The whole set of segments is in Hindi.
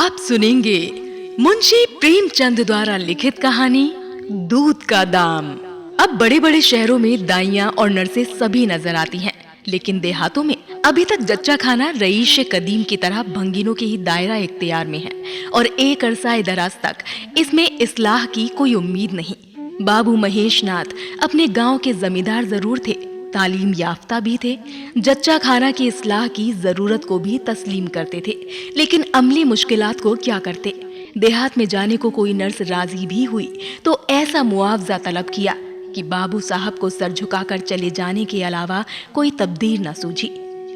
आप सुनेंगे मुंशी प्रेमचंद द्वारा लिखित कहानी दूध का दाम। अब बड़े-बड़े शहरों में दाइयां और नर्सें सभी नजर आती हैं, लेकिन देहातों में अभी तक जच्चा खाना रईश कदीम की तरह भंगिनों के ही दायरा इख्तियार में है और एक अरसा दराज तक इसमें इस्लाह की कोई उम्मीद नहीं। बाबू महेश नाथ अपने गांव के जमींदार जरूर थे, तालीम याफ्ता भी थे, जच्चा खाना की इस्लाह की जरूरत को भी तस्लीम करते थे, लेकिन अमली मुश्किलात को क्या करते। देहात में जाने को कोई नर्स राजी भी हुई तो ऐसा मुआवजा तलब किया कि बाबू साहब को सर झुकाकर चले जाने के अलावा कोई तब्दील न सूझी।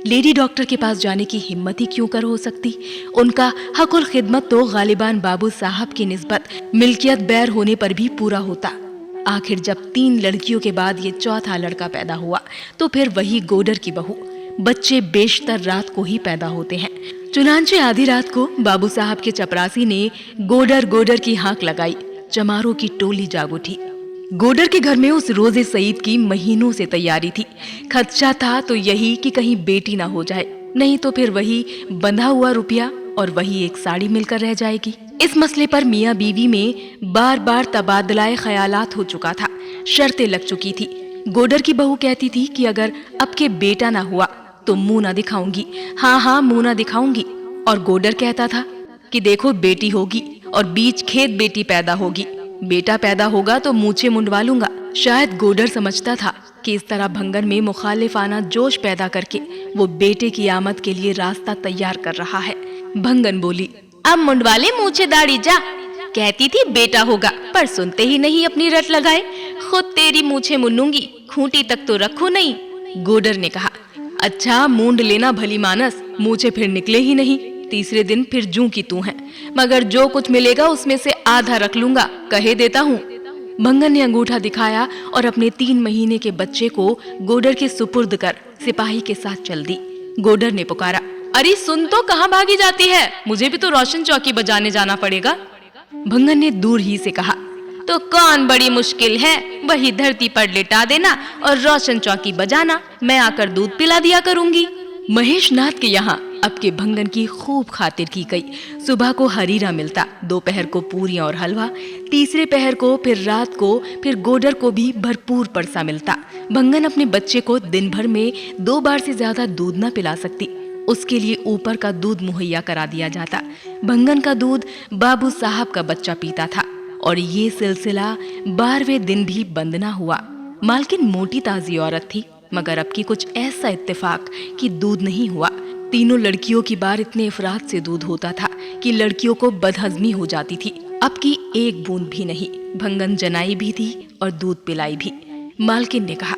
लेडी डॉक्टर के पास जाने की हिम्मत ही क्यों कर हो सकती। उनका हकुल खिदमत तो गालिबान बाबू साहब की निस्बत मिल्कियत बैर होने पर भी पूरा होता। आखिर जब 3 लड़कियों के बाद ये चौथा लड़का पैदा हुआ तो फिर वही गोडर की बहू। बच्चे बेशतर रात को ही पैदा होते हैं। चुनांचे आधी रात को बाबू साहब के चपरासी ने गोडर गोडर की हाक लगाई। चमारों की टोली जाग उठी। गोडर के घर में उस रोजे सईद की महीनों से तैयारी थी। खदशा था तो यही कि कहीं बेटी ना हो जाए, नहीं तो फिर वही बंधा हुआ रुपया और वही एक साड़ी मिलकर रह जाएगी। इस मसले पर मियाँ बीवी में बार-बार तबादलाए ख्यालात हो चुका था। शर्तें लग चुकी थी। गोडर की बहू कहती थी कि अगर अब के बेटा ना हुआ तो मुंह ना दिखाऊंगी। हाँ मुंह ना दिखाऊंगी। और गोडर कहता था कि देखो बेटी होगी और बीच खेत बेटी पैदा होगी, बेटा पैदा होगा तो मूछें मुंडवा लूंगा। शायद गोडर समझता था कि इस तरह भंगन में मुखालिफाना जोश पैदा करके वो बेटे की आमद के लिए रास्ता तैयार कर रहा है। भंगन बोली, अब मुंडवा ले मूछे दाढ़ी जा। कहती थी बेटा होगा, पर सुनते ही नहीं अपनी रट लगाए। खुद तेरी मूछे मुन्नूंगी, खूंटी तक तो रखू नहीं। गोडर ने कहा, अच्छा मूंड लेना भली मानस, मूछे फिर निकले ही नहीं। तीसरे दिन फिर जूं की तू है, मगर जो कुछ मिलेगा उसमें से आधा रख लूंगा, कहे देता हूँ। भंगन ने अंगूठा दिखाया और अपने 3 महीने के बच्चे को गोडर के सुपुर्द कर सिपाही के साथ चल दी। गोडर ने पुकारा, अरे सुन तो, कहाँ भागी जाती है? मुझे भी तो रोशन चौकी बजाने जाना पड़ेगा। भंगन ने दूर ही से कहा, तो कौन बड़ी मुश्किल है, वही धरती पर लिटा देना और रोशन चौकी बजाना, मैं आकर दूध पिला दिया करूंगी। महेश नाथ के यहाँ अब के भंगन की खूब खातिर की गई। सुबह को हरीरा मिलता, दोपहर को पूरियां और हलवा, तीसरे पहर को फिर रात को फिर गोडर को भी भरपूर परसा मिलता। भंगन अपने बच्चे को दिन भर में 2 बार से ज्यादा दूध न पिला सकती, उसके लिए ऊपर का दूध मुहैया करा दिया जाता। भंगन का दूध बाबू साहब का बच्चा पीता था और ये सिलसिला 12वें दिन भी बंद ना हुआ। मालकिन मोटी ताजी औरत थी, मगर अब की कुछ ऐसा इत्तेफाक कि दूध नहीं हुआ। तीनों लड़कियों की बार इतने अफराद से दूध होता था कि लड़कियों को बदहजमी हो जाती थी। अब की एक बूंद भी नहीं। भंगन जनाई भी थी और दूध पिलाई भी। मालकिन ने कहा,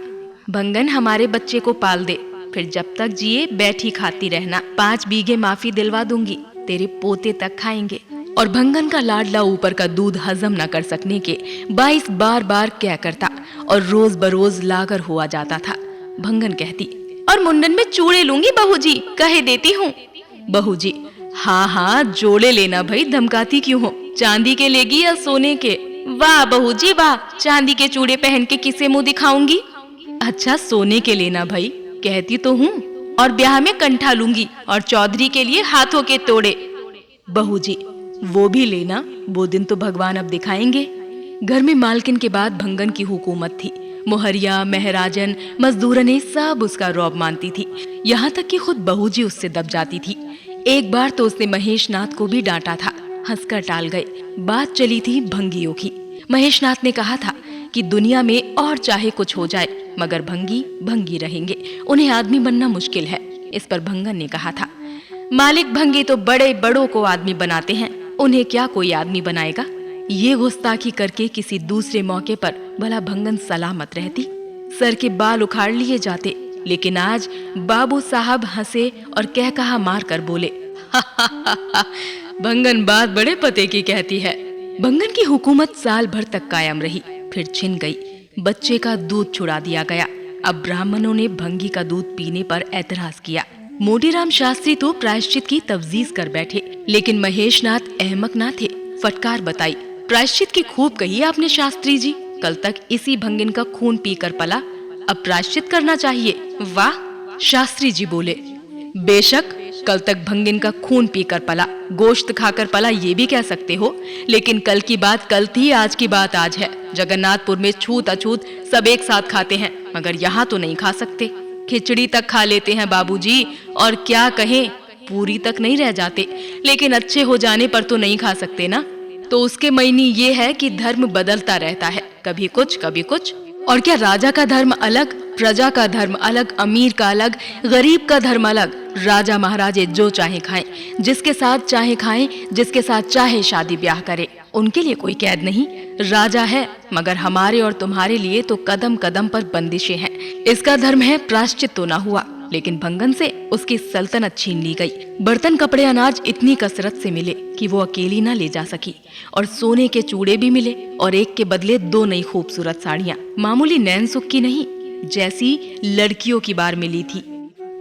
भंगन हमारे बच्चे को पाल दे, फिर जब तक जिए बैठी खाती रहना। 5 बीघे माफी दिलवा दूंगी, तेरे पोते तक खाएंगे। और भंगन का लाडला ऊपर का दूध हजम न कर सकने के 22 बार कह करता और रोज बरोज लागर हुआ जाता था। भंगन कहती, और मुंडन में चूड़े लूंगी बहू जी, कहे देती हूँ। बहू जी, हाँ जोड़े लेना भाई, धमकाती क्यों हो? चांदी के लेगी या सोने के? वाह बहू जी वाह, चांदी के चूड़े पहन के किसे मुंह दिखाऊंगी? अच्छा सोने के लेना भाई, कहती तो हूँ। और ब्याह में कंठा लूंगी और चौधरी के लिए हाथों के तोड़े। बहू जी, वो भी लेना, वो दिन तो भगवान अब दिखाएंगे। घर में मालकिन के बाद भंगन की हुकूमत थी। मोहरिया, महराजन, मजदूरने सब उसका रौब मानती थी। यहाँ तक कि खुद बहू जी उससे दब जाती थी। एक बार तो उसने महेश नाथ को भी डांटा था, हंसकर टाल गए। बात चली थी भंगियों की। महेश नाथ ने कहा था कि दुनिया में और चाहे कुछ हो जाए, मगर भंगी भंगी रहेंगे, उन्हें आदमी बनना मुश्किल है। इस पर भंगन ने कहा था, मालिक भंगी तो बड़े बड़ों को आदमी बनाते हैं, उन्हें क्या कोई आदमी बनाएगा? ये गुस्ताखी करके किसी दूसरे मौके पर भला भंगन सलामत रहती, सर के बाल उखाड़ लिए जाते। लेकिन आज बाबू साहब हंसे और कह कहा मार कर बोले, भंगन बात बड़े पते की कहती है। भंगन की हुकूमत साल भर तक कायम रही, फिर छिन गई। बच्चे का दूध छुड़ा दिया गया। अब ब्राह्मणों ने भंगी का दूध पीने पर एतराज किया। मोतीराम शास्त्री तो प्रायश्चित की तवजीज कर बैठे, लेकिन महेश नाथ अहमक ना थे। फटकार बताई, प्रायश्चित की खूब कही आपने शास्त्री जी, कल तक इसी भंगिन का खून पीकर पला, अब प्रायश्चित करना चाहिए। वाह! शास्त्री जी बोले, बेशक, कल तक भंगिन का खून पीकर पला, गोश्त खाकर पला, ये भी कह सकते हो। लेकिन कल की बात कल थी, आज की बात आज है। जगन्नाथपुर में छूत अछूत सब एक साथ खाते हैं, मगर यहाँ तो नहीं खा सकते। खिचड़ी तक खा लेते हैं बाबूजी, और क्या कहें, पूरी तक नहीं रह जाते, लेकिन अच्छे हो जाने पर तो नहीं खा सकते ना। तो उसके मायने ये है कि धर्म बदलता रहता है, कभी कुछ कभी कुछ। और क्या राजा का धर्म अलग, प्रजा का धर्म अलग, अमीर का अलग, गरीब का धर्म अलग। राजा महाराजे जो चाहे खाएं, जिसके साथ चाहे खाएं, जिसके साथ चाहे शादी ब्याह करें, उनके लिए कोई कैद नहीं। राजा है, मगर हमारे और तुम्हारे लिए तो कदम कदम पर बंदिशें हैं। इसका धर्म है प्रायश्चित तो ना हुआ, लेकिन भंगन से उसकी सल्तनत छीन ली गई। बर्तन कपड़े अनाज इतनी कसरत से मिले कि वो अकेली ना ले जा सकी, और सोने के चूड़े भी मिले, और एक के बदले 2 नई खूबसूरत साड़ियां, मामूली नैन सुख की नहीं, जैसी लड़कियों की बार मिली थी।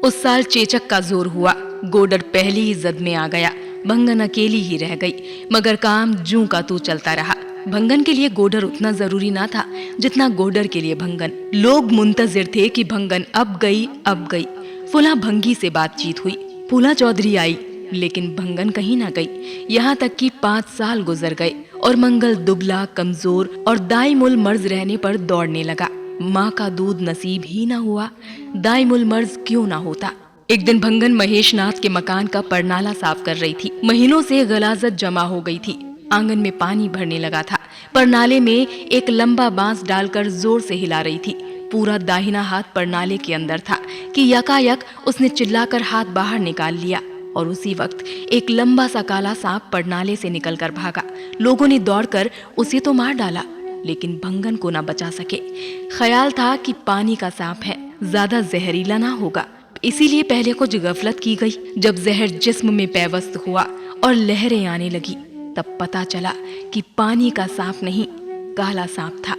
उस साल चेचक का जोर हुआ, गोडर पहली ही जद में आ गया। भंगन अकेली ही रह गई, मगर काम जूं का तू चलता रहा। भंगन के लिए गोडर उतना जरूरी ना था जितना गोडर के लिए भंगन। लोग मुंतजिर थे कि भंगन अब गई अब गई। फुला भंगी से बातचीत हुई, फूला चौधरी आई, लेकिन भंगन कहीं ना गई। यहाँ तक कि 5 साल गुजर गए और मंगल दुबला, कमजोर और दाईमुल मर्ज रहने पर दौड़ने लगा। माँ का दूध नसीब ही ना हुआ, दाईमुल मर्ज क्यों ना होता। एक दिन भंगन महेशनाथ के मकान का परनाला साफ कर रही थी। महीनों से गलाजत जमा हो गई थी, आंगन में पानी भरने लगा था। परनाले में एक लंबा बांस डालकर जोर से हिला रही थी। पूरा दाहिना हाथ परनाले के अंदर था कि यकायक उसने चिल्लाकर हाथ बाहर निकाल लिया, और उसी वक्त एक लंबा सा काला सांप परनाले से निकलकर भागा। लोगों ने दौड़कर उसे तो मार डाला, लेकिन भंगन को ना बचा सके। ख्याल था कि पानी का सांप है, ज्यादा जहरीला ना होगा, इसीलिए पहले कुछ गफलत की गई। जब जहर जिस्म में पैवस्त हुआ और लहरें आने लगी, तब पता चला कि पानी का सांप नहीं, काला सांप था।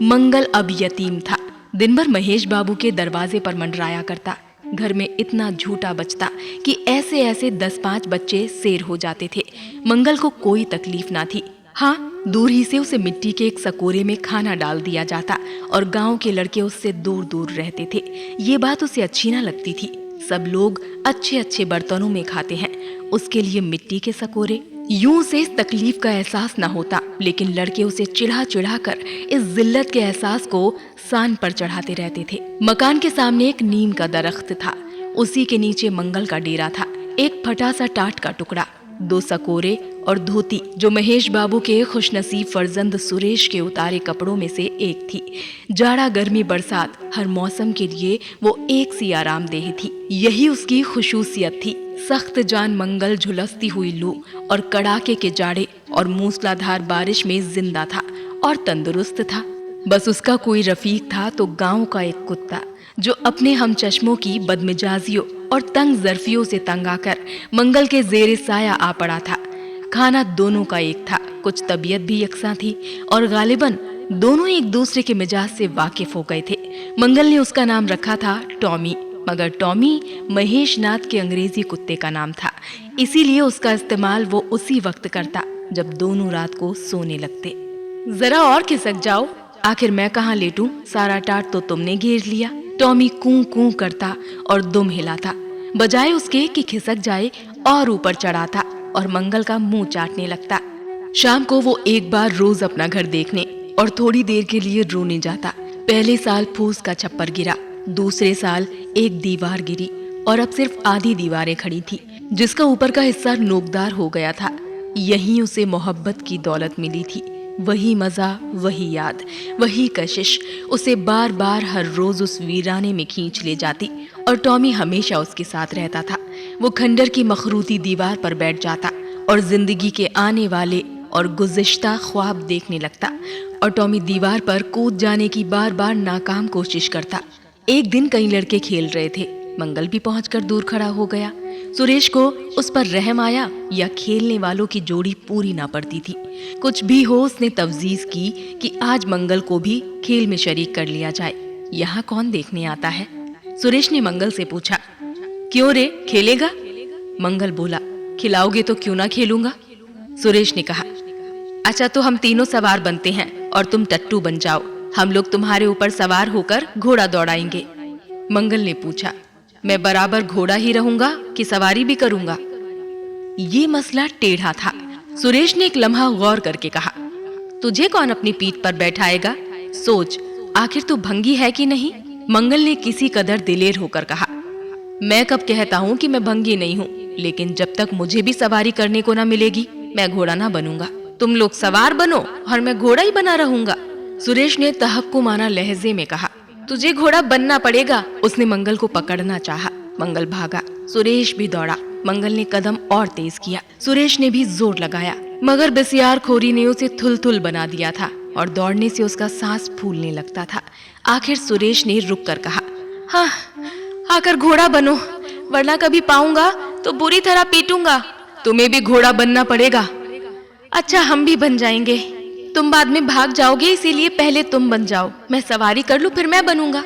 मंगल अब यतीम था। दिन भर महेश बाबू के दरवाजे पर मंडराया करता। घर में इतना झूठा बचता कि ऐसे ऐसे 10-5 बच्चे शेर हो जाते थे। मंगल को कोई तकलीफ ना थी। हाँ, दूर ही से उसे मिट्टी के एक सकोरे में खाना डाल दिया जाता, और गांव के लड़के उससे दूर दूर रहते थे। ये बात उसे अच्छी ना लगती थी। सब लोग अच्छे अच्छे बर्तनों में खाते हैं, उसके लिए मिट्टी के सकोरे। यूं उसे इस तकलीफ का एहसास न होता, लेकिन लड़के उसे चिढ़ा चिढ़ा कर इस जिल्लत के एहसास को सान पर चढ़ाते रहते थे। मकान के सामने एक नीम का दरख्त था, उसी के नीचे मंगल का डेरा था। एक फटा सा टाट का टुकड़ा, 2 सकोरे और धोती, जो महेश बाबू के खुशनसीब फर्जंद सुरेश के उतारे कपड़ों में से एक थी। जाड़ा गर्मी बरसात हर मौसम के लिए वो एक सी आरामदेह थी। यही उसकी खुशूसियत थी। सख्त जान मंगल झुलसती हुई लू और कड़ाके के जाड़े और मूसलाधार बारिश में जिंदा था और तंदुरुस्त था। बस उसका कोई रफीक था तो गांव का एक कुत्ता, जो अपने हम चश्मों की बदमिजाजियों और तंग जरफियों से तंग आकर मंगल के जेरे साया आ पड़ा था। खाना दोनों का एक था, कुछ तबीयत भी यकसा थी, और गालिबन दोनों एक दूसरे के मिजाज से वाकिफ हो गए थे। मंगल ने उसका नाम रखा था टॉमी, मगर टॉमी महेशनाथ के अंग्रेजी कुत्ते का नाम था, इसीलिए उसका इस्तेमाल वो उसी वक्त करता जब दोनों रात को सोने लगते। जरा और खिसक जाओ, आखिर मैं कहाँ लेटूं, सारा टाट तो तुमने घेर लिया। टॉमी कूं कूं करता और दुम हिलाता, बजाय उसके कि खिसक जाए और ऊपर चढ़ाता और मंगल का मुंह चाटने लगता। शाम को वो एक बार रोज अपना घर देखने और थोड़ी देर के लिए रोने जाता। पहले साल फूस का छप्पर गिरा, दूसरे साल एक दीवार गिरी और अब सिर्फ आधी दीवारें खड़ी थी, जिसका ऊपर का हिस्सा नोकदार हो गया था। यहीं उसे मोहब्बत की दौलत मिली थी। वही मजा, वही याद, वही कशिश उसे बार बार हर रोज उस वीराने में खींच ले जाती, और टॉमी हमेशा उसके साथ रहता था। वो खंडर की मखरूती दीवार पर बैठ जाता और जिंदगी के आने वाले और गुज़िश्ता ख्वाब देखने लगता, और टॉमी दीवार पर कूद जाने की बार बार नाकाम कोशिश करता। एक दिन कई लड़के खेल रहे थे, मंगल भी पहुंचकर दूर खड़ा हो गया। सुरेश को उस पर रहम आया या खेलने वालों की जोड़ी पूरी ना पड़ती थी। कुछ भी हो, उसने तवजीज की कि आज मंगल को भी खेल में शरीक कर लिया जाए। यहाँ कौन देखने आता है? सुरेश ने मंगल से पूछा। क्यों रे, खेलेगा? मंगल बोला, खिलाओगे तो क्यों ना खेलूंगा। सुरेश ने कहा, अच्छा तो हम तीनों सवार बनते हैं और तुम टट्टू बन जाओ, हम लोग तुम्हारे ऊपर सवार होकर घोड़ा दौड़ाएंगे। मंगल ने पूछा, मैं बराबर घोड़ा ही रहूंगा कि सवारी भी करूंगा? ये मसला टेढ़ा था। सुरेश ने एक लम्हा गौर करके कहा, तुझे कौन अपनी पीठ पर बैठाएगा? सोच, आखिर तू भंगी है कि नहीं? मंगल ने किसी कदर दिलेर होकर कहा, मैं कब कहता हूँ कि मैं भंगी नहीं हूँ, लेकिन जब तक मुझे भी सवारी करने को ना मिलेगी, मैं घोड़ा ना बनूंगा। तुम लोग सवार बनो और मैं घोड़ा ही बना रहूंगा। सुरेश ने तहक्कुमाना लहजे में कहा, तुझे घोड़ा बनना पड़ेगा। उसने मंगल को पकड़ना चाहा। मंगल भागा, सुरेश भी दौड़ा। मंगल ने कदम और तेज किया, सुरेश ने भी जोर लगाया, मगर बसियार खोरी ने उसे थुल-थुल बना दिया था और दौड़ने से उसका सांस फूलने लगता था। आखिर सुरेश ने रुक कर कहा, हाँ, आकर घोड़ा बनो, वरना कभी पाऊंगा तो बुरी तरह पीटूंगा। तुम्हें भी घोड़ा बनना पड़ेगा। अच्छा, हम भी बन जाएंगे। तुम बाद में भाग जाओगे, इसीलिए पहले तुम बन जाओ। मैं सवारी कर लूं, फिर मैं बनूंगा।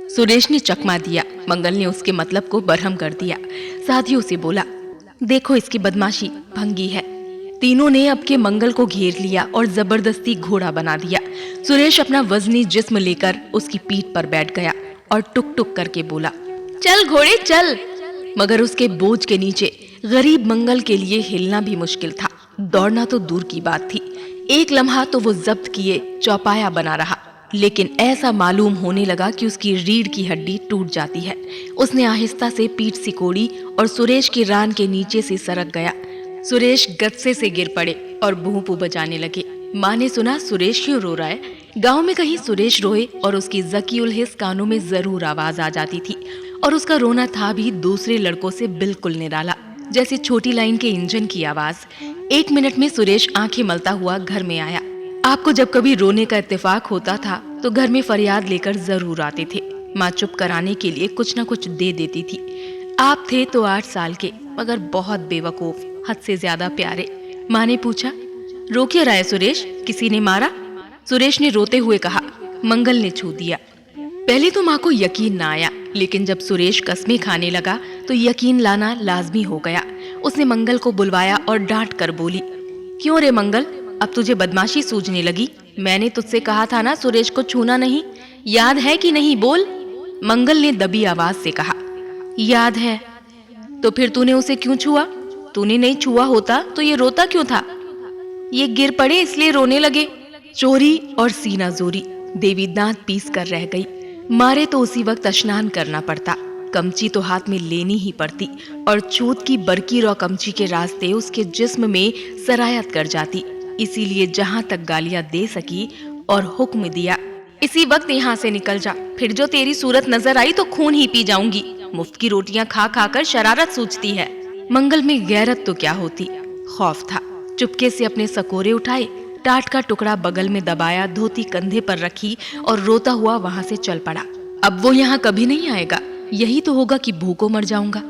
सुरेश ने चकमा दिया। मंगल ने उसके मतलब को बरहम कर दिया। साथियों से बोला, देखो इसकी बदमाशी, भंगी है। तीनों ने अब के मंगल को घेर लिया और जबरदस्ती घोड़ा बना दिया। सुरेश अपना वजनी जिस्म लेकर उसकी पीठ पर बैठ गया और टुक टुक करके बोला, चल घोड़े चल। मगर उसके बोझ के नीचे गरीब मंगल के लिए हिलना भी मुश्किल था। दौड़ना तो दूर की बात थी। एक लम्हा तो वो जब्त किए चौपाया बना रहा, लेकिन ऐसा मालूम होने लगा कि उसकी रीढ़ की हड्डी टूट जाती है। उसने आहिस्ता से पीठ सिकोड़ी और सुरेश की रान के नीचे से सरक गया। सुरेश गत्से से गिर पड़े और बूं-बूं बजाने लगे। माँ ने सुना सुरेश क्यों रो रहा है। गांव में कहीं सुरेश रोए और उसकी ज़की उल हिस्स कानों में जरूर आवाज आ जाती थी, और उसका रोना था भी दूसरे लड़कों से बिल्कुल निराला, जैसे छोटी लाइन के इंजन की आवाज। 1 मिनट में सुरेश आंखें मलता हुआ घर में आया। आपको जब कभी रोने का इत्तेफाक होता था तो घर में फरियाद लेकर जरूर आते थे। माँ चुप कराने के लिए कुछ न कुछ दे देती थी। आप थे तो 8 साल के, मगर बहुत बेवकूफ, हद से ज्यादा प्यारे। माँ ने पूछा, रो क्यों रहा है सुरेश, किसी ने मारा? सुरेश ने रोते हुए कहा, मंगल ने छू दिया। पहले तो माँ को यकीन ना आया, लेकिन जब सुरेश कस्में खाने लगा तो यकीन लाना लाजमी हो गया। उसने मंगल को बुलवाया और डांट कर बोली, क्यों रे मंगल, अब तुझे बदमाशी सूझने लगी? मैंने तुझसे कहा था ना सुरेश को छूना नहीं, याद है कि नहीं? बोल। मंगल ने दबी आवाज से कहा, याद है। तो फिर तूने उसे क्यों छुआ? तूने नहीं छुआ होता तो ये रोता क्यों था? ये गिर पड़े इसलिए रोने लगे। चोरी और सीना जोरी। देवी दांत पीस कर रह गई। मारे तो उसी वक्त स्नान करना पड़ता, कमची तो हाथ में लेनी ही पड़ती, और चूत की बरकी रौ कमची के रास्ते उसके जिस्म में सरायत कर जाती। इसीलिए जहां तक गालियां दे सकी और हुक्म दिया, इसी वक्त यहाँ से निकल जा, फिर जो तेरी सूरत नजर आई तो खून ही पी जाऊंगी। मुफ्त की रोटियां खा खा कर शरारत सूझती है। मंगल में गैरत तो क्या होती, खौफ था। चुपके से अपने सकोरे उठाए, टाट का टुकड़ा बगल में दबाया, धोती कंधे पर रखी और रोता हुआ वहां से चल पड़ा। अब वो यहाँ कभी नहीं आएगा। यही तो होगा कि भूखों मर जाऊंगा।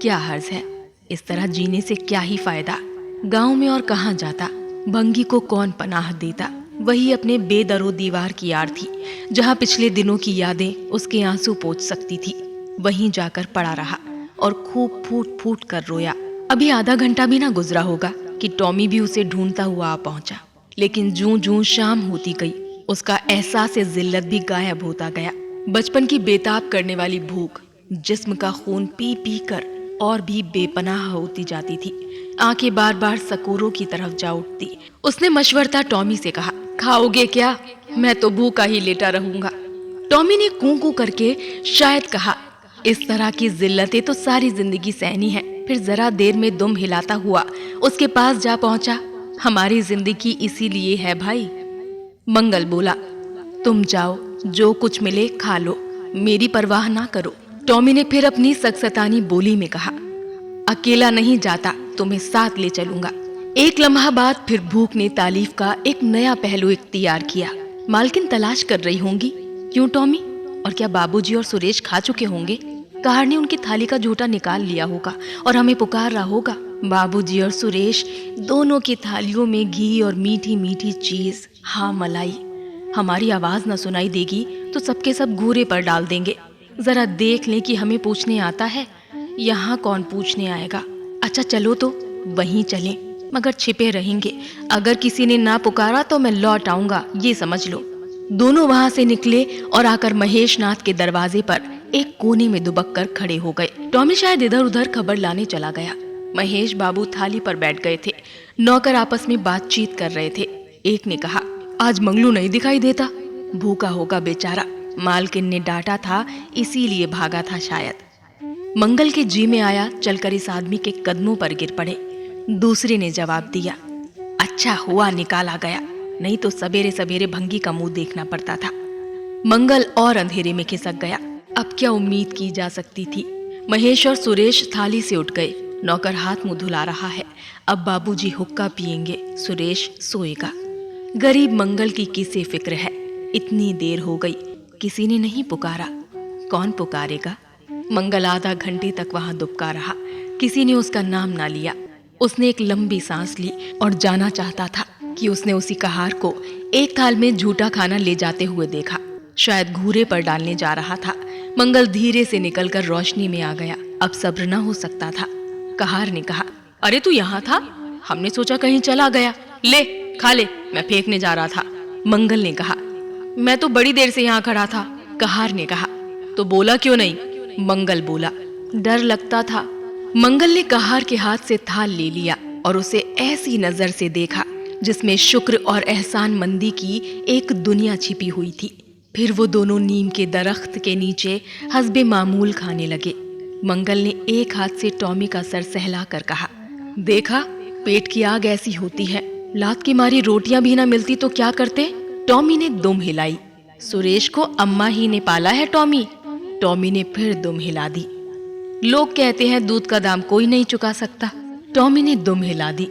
क्या हर्ज है, इस तरह जीने से क्या ही फायदा। गांव में और कहाँ जाता, भंगी को कौन पनाह देता। वही अपने बेदरो दीवार की यार थी, जहाँ पिछले दिनों की यादें उसके आंसू पोंछ सकती थी। वहीं जाकर पड़ा रहा और खूब फूट फूट कर रोया। अभी आधा घंटा भी ना गुजरा होगा कि टॉमी भी उसे ढूंढता हुआ आ पहुंचा। लेकिन जूं जूं शाम होती गई, उसका एहसास जिल्लत भी गायब होता गया। बचपन की बेताब करने वाली भूख जिस्म का खून पी पी कर और भी बेपनाह होती जाती थी। आंखें बार बार सकोरों की तरफ जा उठती। उसने मशवरता टॉमी से कहा, खाओगे क्या? मैं तो भूखा ही लेटा रहूंगा। टॉमी ने कूं कूं करके शायद कहा, इस तरह की जिल्लतें तो सारी जिंदगी सहनी है। फिर जरा देर में दुम हिलाता हुआ उसके पास जा पहुंचा। हमारी जिंदगी इसीलिए है भाई। मंगल बोला, तुम जाओ, जो कुछ मिले खा लो, मेरी परवाह ना करो। टॉमी ने फिर अपनी सकसतानी बोली में कहा, अकेला नहीं जाता, तुम्हें साथ ले चलूंगा। एक लम्हा बाद फिर भूख ने तालीफ का एक नया पहलू इख्तियार किया। मालकिन तलाश कर रही होंगी। क्यों टॉमी? और क्या बाबूजी और सुरेश खा चुके होंगे? कार ने उनकी थाली का झूठा निकाल लिया होगा और हमें पुकार रहा होगा। बाबूजी और सुरेश दोनों की थालियों में घी और मीठी मीठी चीज, हाँ मलाई। हमारी आवाज न सुनाई देगी तो सबके सब घूरे पर डाल देंगे। जरा देख लें कि हमें पूछने आता है। यहाँ कौन पूछने आएगा? अच्छा चलो तो वहीं चलें, मगर छिपे रहेंगे। अगर किसी ने ना पुकारा तो मैं लौट आऊंगा, ये समझ लो। दोनों वहां से निकले और आकर महेश नाथ के दरवाजे पर एक कोने में दुबक कर खड़े हो गए। टॉमी शायद इधर उधर खबर लाने चला गया। महेश बाबू थाली पर बैठ गए थे। नौकर आपस में बातचीत कर रहे थे। एक ने कहा, आज मंगलू नहीं दिखाई देता, भूखा होगा बेचारा, मालकिन ने डांटा था इसीलिए भागा था शायद। मंगल के जी में आया, चलकर इस आदमी के कदमों पर गिर पड़े। दूसरे ने जवाब दिया, अच्छा हुआ निकाला गया, नहीं तो सवेरे सवेरे भंगी का मुंह देखना पड़ता था। मंगल और अंधेरे में खिसक गया। अब क्या उम्मीद की जा सकती थी। महेश और सुरेश थाली से उठ गए। नौकर हाथ मुंह धुला रहा है। अब बाबूजी हुक्का पिएंगे, सुरेश सोएगा। गरीब मंगल की किसे फिक्र है। इतनी देर हो गई, किसी ने नहीं पुकारा। कौन पुकारेगा। मंगल आधा घंटे तक वहां दुबका रहा। किसी ने उसका नाम ना लिया। उसने एक लंबी सांस ली और जाना चाहता था कि उसने उसी कहार को एक थाल में झूठा खाना ले जाते हुए देखा। शायद घूरे पर डालने जा रहा था। मंगल धीरे से निकलकर रोशनी में आ गया। अब सब्र न हो सकता था। कहार ने कहा, अरे तू यहाँ था, हमने सोचा कहीं चला गया, ले खा ले, मैं फेंकने जा रहा था। मंगल ने कहा, मैं तो बड़ी देर से यहाँ खड़ा था। कहार ने कहा, तो बोला क्यों नहीं। मंगल बोला, डर लगता था। मंगल ने कहार के हाथ से थाल ले लिया और उसे ऐसी नजर से देखा जिसमें शुक्र और एहसानमंदी की एक दुनिया छिपी हुई थी। फिर वो दोनों नीम के दरख्त के नीचे हस्बे मामूल खाने लगे। मंगल ने एक हाथ से टॉमी का सर सहला कर कहा, देखा, पेट की आग ऐसी होती है, लात की मारी रोटियां भी ना मिलती तो क्या करते। टॉमी ने दुम हिलाई। सुरेश को अम्मा ही ने पाला है टॉमी। टॉमी ने फिर दुम हिला दी। लोग कहते हैं दूध का दाम कोई नहीं चुका सकता। टॉमी ने दुम हिला दी।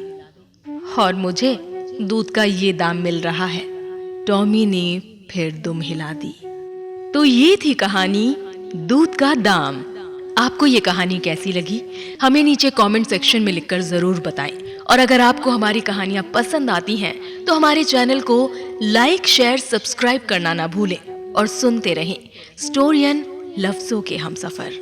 और मुझे दूध का ये दाम मिल रहा है। टॉमी ने फिर दुम हिला दी। तो ये थी कहानी दूध का दाम। आपको ये कहानी कैसी लगी, हमें नीचे कमेंट सेक्शन में लिखकर जरूर बताएं। और अगर आपको हमारी कहानियां पसंद आती हैं तो हमारे चैनल को लाइक, शेयर, सब्सक्राइब करना ना भूलें और सुनते रहें स्टोरियन लफ्जों के हमसफर।